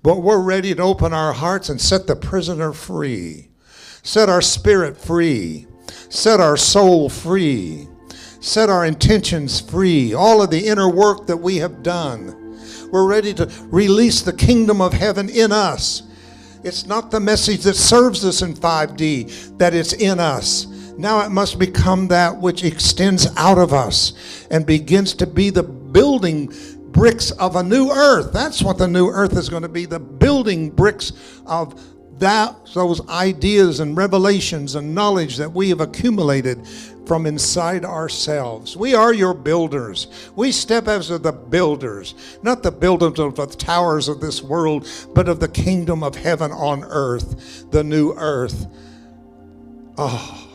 But we're ready to open our hearts and set the prisoner free. Set our spirit free. Set our soul free. Set our intentions free, all of the inner work that we have done. We're ready to release the kingdom of heaven in us. It's not the message that serves us in 5D, that it's in us. Now it must become that which extends out of us and begins to be the building bricks of a new earth. That's what the new earth is going to be, the building bricks of those ideas and revelations and knowledge that we have accumulated from inside ourselves. We are your builders. We step as the builders, not the builders of the towers of this world, but of the kingdom of heaven on earth, the new earth. Oh,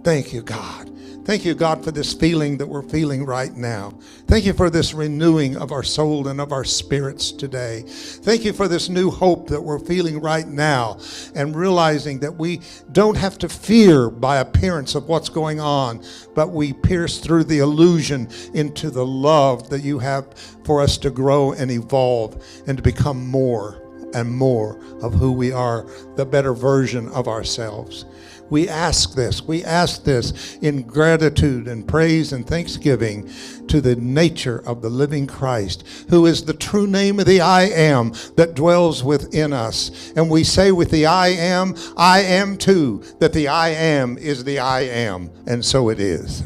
thank you, God. Thank you, God, for this feeling that we're feeling right now. Thank you for this renewing of our soul and of our spirits today. Thank you for this new hope that we're feeling right now, and realizing that we don't have to fear by appearance of what's going on, but we pierce through the illusion into the love that you have for us to grow and evolve and to become more and more of who we are, the better version of ourselves. We ask this in gratitude and praise and thanksgiving to the nature of the living Christ, who is the true name of the I Am that dwells within us. And we say with the I am too, that the I Am is the I Am, and so it is.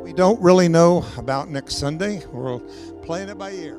We don't really know about next Sunday. We're playing it by ear.